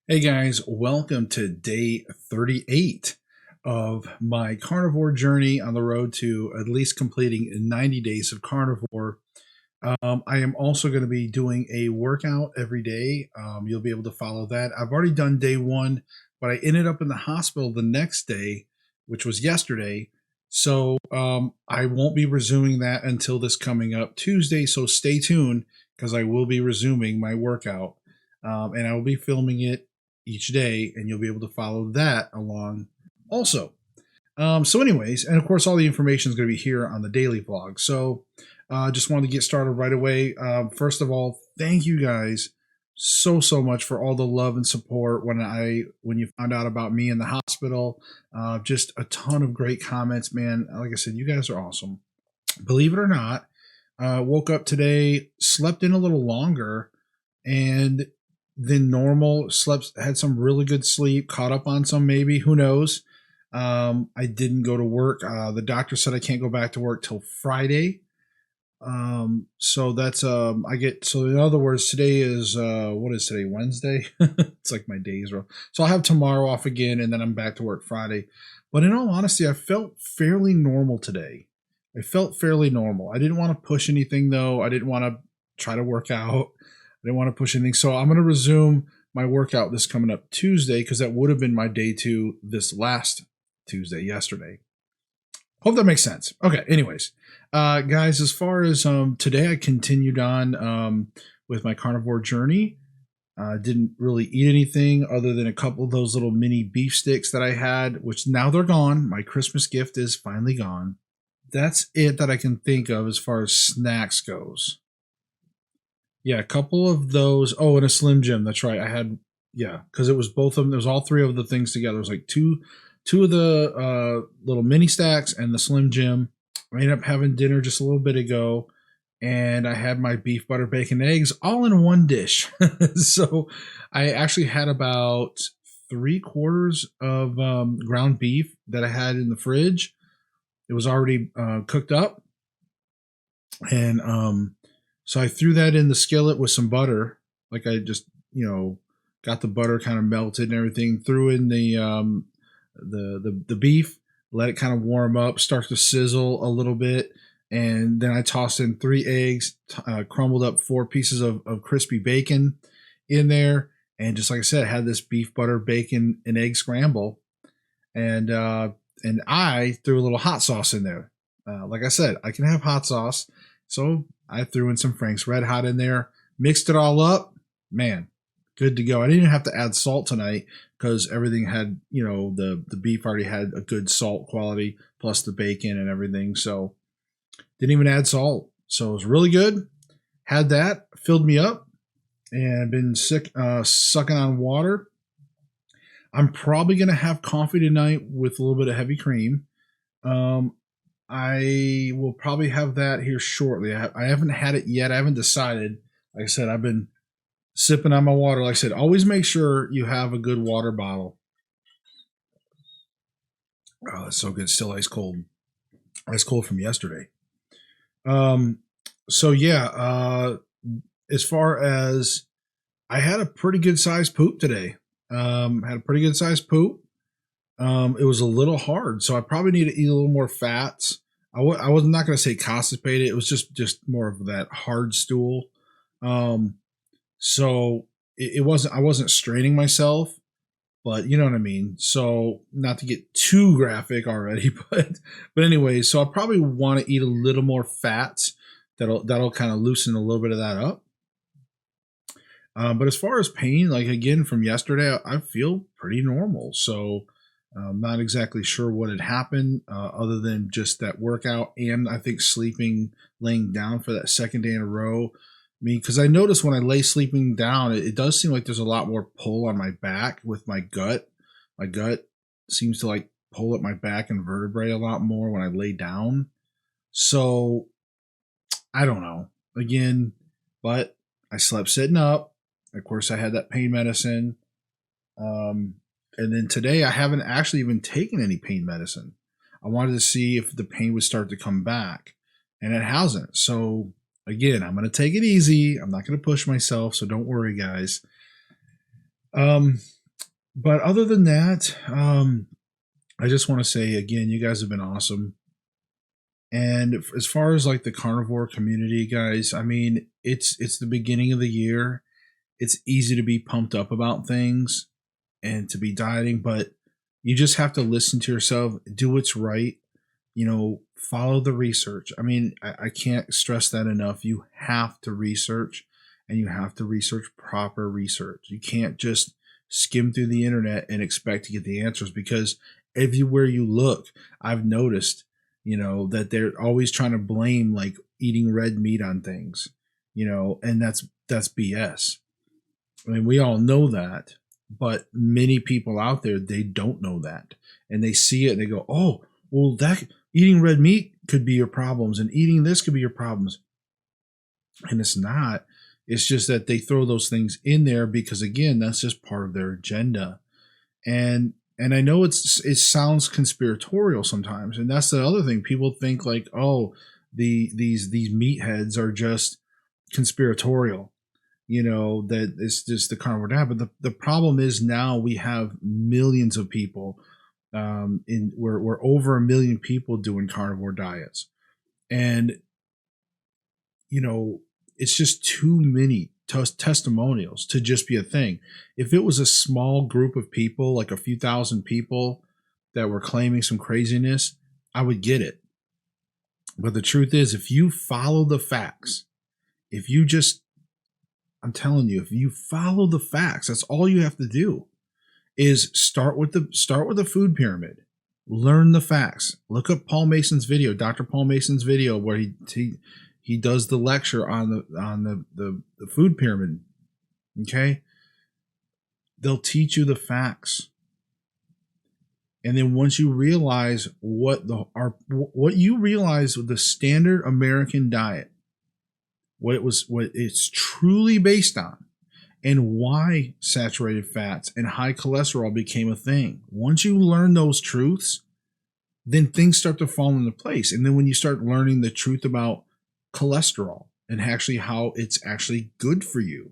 Hey guys, welcome to day 38 of my carnivore journey on the road to at least completing 90 days of carnivore. I am also going to be doing a workout every day. You'll be able to follow that. I've already done day one, but I ended up in the hospital the next day, which was yesterday. So I won't be resuming that until this coming up Tuesday. So stay tuned because I will be resuming my workout. And I will be filming it each day, and you'll be able to follow that along also. So anyways, and of course, all the information is going to be here on the daily vlog. So just wanted to get started right away. First of all, thank you guys so much for all the love and support when you found out about me in the hospital. Just a ton of great comments, man. Like I said, you guys are awesome. Believe it or not, woke up today, slept in a little longer, and than normal. Slept, had some really good sleep, caught up on some, maybe, who knows. I didn't go to work. The doctor said I can't go back to work till Friday. So that's so in other words, today is what is today, Wednesday? It's like my days are. So I'll have tomorrow off again, and then I'm back to work Friday. But in all honesty, I felt fairly normal today. I felt fairly normal. I didn't want to push anything though. I didn't want to try to work out. I didn't want to push anything. So I'm going to resume my workout this coming up Tuesday, because that would have been my day two this last Tuesday, yesterday. Hope that makes sense. Okay, anyways, guys, as far as today, I continued on with my carnivore journey. Didn't really eat anything other than a couple of those little mini beef sticks that I had, which now they're gone. My Christmas gift is finally gone. That's it that I can think of as far as snacks goes. Yeah, a couple of those. Oh, and a Slim Jim. That's right. I had, yeah, because it was both of them. There was all three of the things together. It was like two of the little mini stacks and the Slim Jim. I ended up having dinner just a little bit ago, and I had my beef, butter, bacon, eggs all in one dish. So I actually had about 3/4 of ground beef that I had in the fridge. It was already cooked up, and so I threw that in the skillet with some butter. Like I just, got the butter kind of melted and everything. Threw in the beef, let it kind of warm up, start to sizzle a little bit, and then I tossed in 3 eggs, crumbled up 4 pieces of crispy bacon in there, and just like I said, had this beef, butter, bacon, and egg scramble, and I threw a little hot sauce in there. Like I said, I can have hot sauce, so I threw in some Frank's Red Hot in there, mixed it all up. Man, good to go. I didn't even have to add salt tonight because everything had, the beef already had a good salt quality, plus the bacon and everything. So didn't even add salt. So it was really good. Had that, filled me up, and been sucking on water. I'm probably going to have coffee tonight with a little bit of heavy cream. I will probably have that here shortly. I haven't had it yet. I haven't decided. Like I said, I've been sipping on my water. Like I said, always make sure you have a good water bottle. Oh, it's so good. Still ice cold. Ice cold from yesterday. So yeah, as far as I had a pretty good sized poop today. Had a pretty good sized poop. It was a little hard, so I probably need to eat a little more fats. I was not going to say constipated. It was just more of that hard stool. So it wasn't. I wasn't straining myself, but you know what I mean. So not to get too graphic already, but anyway. So I probably want to eat a little more fats. That'll kind of loosen a little bit of that up. But as far as pain, like again from yesterday, I feel pretty normal. So I'm not exactly sure what had happened other than just that workout, and I think laying down for that second day in a row. I mean, because I noticed when I lay sleeping down, it does seem like there's a lot more pull on my back with my gut. My gut seems to like pull at my back and vertebrae a lot more when I lay down. So I don't know. Again, but I slept sitting up. Of course, I had that pain medicine. And then today, I haven't actually even taken any pain medicine. I wanted to see if the pain would start to come back, and it hasn't. So again, I'm going to take it easy. I'm not going to push myself, so don't worry, guys. But other than that, I just want to say again, you guys have been awesome. And as far as like the carnivore community, guys, I mean, it's the beginning of the year. It's easy to be pumped up about things and to be dieting, but you just have to listen to yourself, do what's right, follow the research. I mean, I can't stress that enough. You have to research, and you have to research proper research. You can't just skim through the internet and expect to get the answers, because everywhere you look, I've noticed, that they're always trying to blame like eating red meat on things, and that's BS. I mean, we all know that, but many people out there, they don't know that. And they see it and they go, oh, well, that eating red meat could be your problems and eating this could be your problems. And it's not. It's just that they throw those things in there because, again, that's just part of their agenda. And I know it sounds conspiratorial sometimes, and that's the other thing. People think like, oh, these meatheads are just conspiratorial, that it's just the carnivore diet. But the problem is now we have millions of people, we're over 1 million people doing carnivore diets, and it's just too many testimonials to just be a thing. If it was a small group of people, like a few thousand people that were claiming some craziness, I would get it. But the truth is, if you follow the facts, if you just, I'm telling you, if you follow the facts, that's all you have to do is start with the food pyramid. Learn the facts. Look up Paul Mason's video, Dr. Paul Mason's video, where he does the lecture on the food pyramid. Okay? They'll teach you the facts. And then once you realize what you realize with the standard American diet, what it's truly based on, and why saturated fats and high cholesterol became a thing. Once you learn those truths, then things start to fall into place. And then when you start learning the truth about cholesterol and actually how it's actually good for you,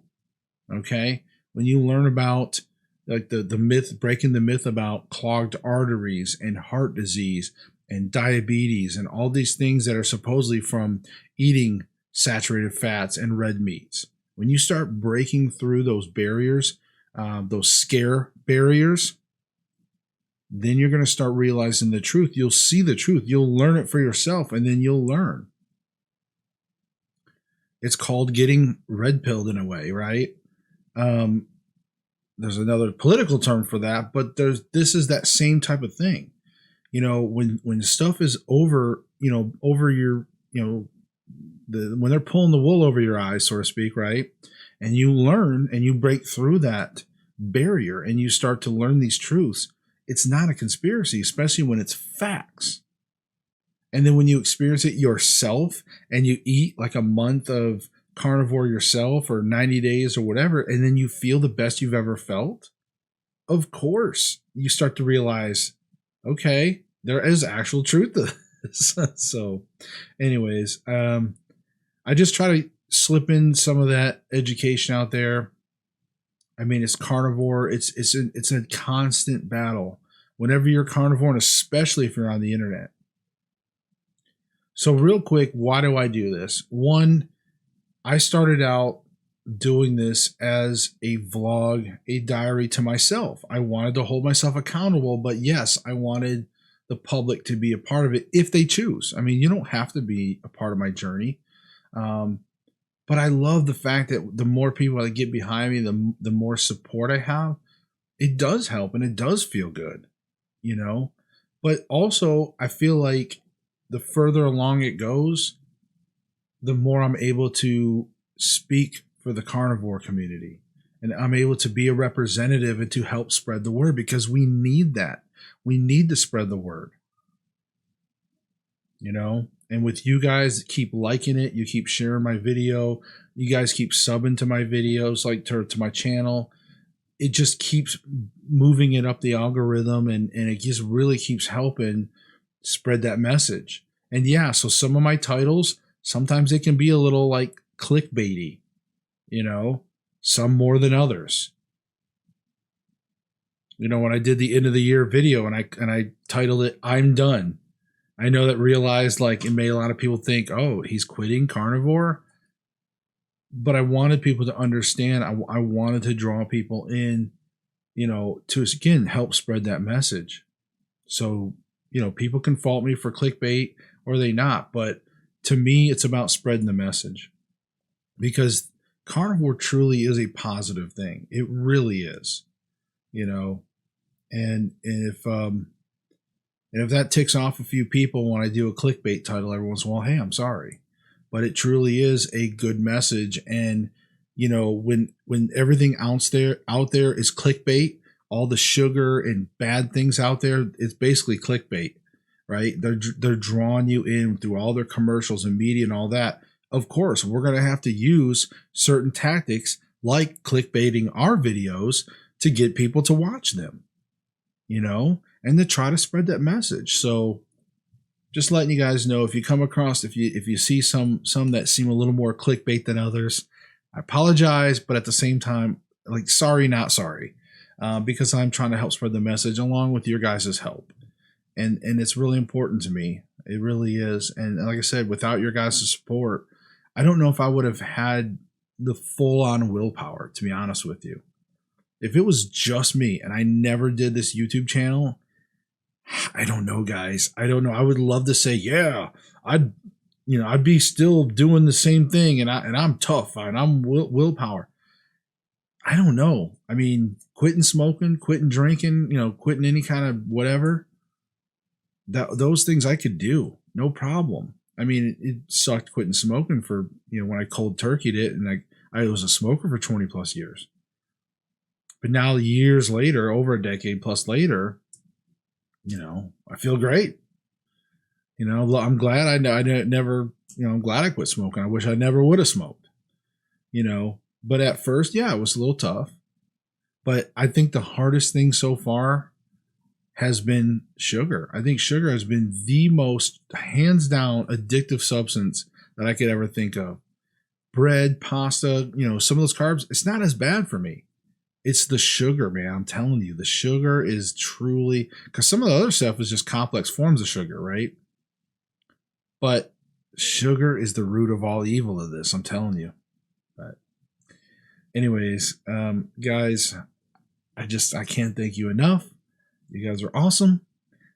okay? When you learn about like the myth, breaking the myth about clogged arteries and heart disease and diabetes and all these things that are supposedly from eating saturated fats and red meats. When you start breaking through those barriers, those scare barriers, then you're going to start realizing the truth. You'll see the truth. You'll learn it for yourself, and then you'll learn. It's called getting red pilled in a way, right? There's another political term for that, but this is that same type of thing. When stuff is over your, when they're pulling the wool over your eyes, so to speak, right? And you learn and you break through that barrier and you start to learn these truths. It's not a conspiracy, especially when it's facts. And then when you experience it yourself and you eat like a month of carnivore yourself or 90 days or whatever, and then you feel the best you've ever felt, of course, you start to realize, okay, there is actual truth to this. So anyways, I just try to slip in some of that education out there. I mean, it's carnivore. It's a constant battle whenever you're carnivore, and especially if you're on the internet. So real quick, why do I do this? One, I started out doing this as a vlog, a diary to myself. I wanted to hold myself accountable, but yes, I wanted the public to be a part of it if they choose. I mean, you don't have to be a part of my journey. But I love the fact that the more people that get behind me, the more support I have. It does help and it does feel good, But also, I feel like the further along it goes, the more I'm able to speak for the carnivore community. And I'm able to be a representative and to help spread the word, because we need that. We need to spread the word. And with you guys, keep liking it. You keep sharing my video. You guys keep subbing to my videos, like to my channel. It just keeps moving it up the algorithm, and it just really keeps helping spread that message. And yeah, so some of my titles, sometimes they can be a little like clickbaity, some more than others. When I did the end of the year video and I titled it "I'm Done," I know that realized like it made a lot of people think, "Oh, he's quitting carnivore." But I wanted people to understand. I wanted to draw people in, to again help spread that message. So people can fault me for clickbait or they not, but to me, it's about spreading the message because carnivore truly is a positive thing. It really is, and if that ticks off a few people when I do a clickbait title every once in a while, hey, I'm sorry, but it truly is a good message. And when everything out there is clickbait, all the sugar and bad things out there, it's basically clickbait, right? They're drawing you in through all their commercials and media and all that. Of course, we're going to have to use certain tactics like clickbaiting our videos to get people to watch them, and to try to spread that message. So just letting you guys know, if you come across, if you see some that seem a little more clickbait than others, I apologize, but at the same time, like, sorry, not sorry, because I'm trying to help spread the message along with your guys' help. And it's really important to me. It really is. And like I said, without your guys' support, I don't know if I would have had the full-on willpower, to be honest with you. If it was just me and I never did this YouTube channel, I don't know, guys. I don't know. I would love to say, yeah, I'd be still doing the same thing, and I'm tough and I'm willpower. I don't know. I mean, quitting smoking, quitting drinking, quitting any kind of whatever. Those things I could do, no problem. I mean, it sucked quitting smoking for when I cold turkeyed it, and I was a smoker for 20 plus years. But now years later, over a decade plus later, I feel great. I'm glad I never, I'm glad I quit smoking. I wish I never would have smoked, but at first, yeah, it was a little tough. But I think the hardest thing so far has been sugar. I think sugar has been the most hands down addictive substance that I could ever think of. Bread, pasta, some of those carbs, it's not as bad for me. It's the sugar, man. I'm telling you, the sugar is truly, because some of the other stuff is just complex forms of sugar, right? But sugar is the root of all evil of this, I'm telling you. But anyways, guys, I can't thank you enough. You guys are awesome.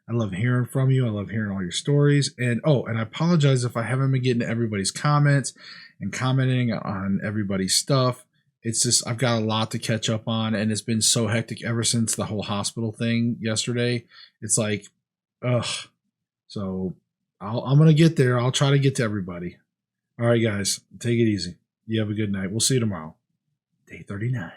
I love hearing from you. I love hearing all your stories. And I apologize if I haven't been getting to everybody's comments and commenting on everybody's stuff. It's just I've got a lot to catch up on, and it's been so hectic ever since the whole hospital thing yesterday. It's like, ugh. So I'm going to get there. I'll try to get to everybody. All right, guys, take it easy. You have a good night. We'll see you tomorrow. Day 39.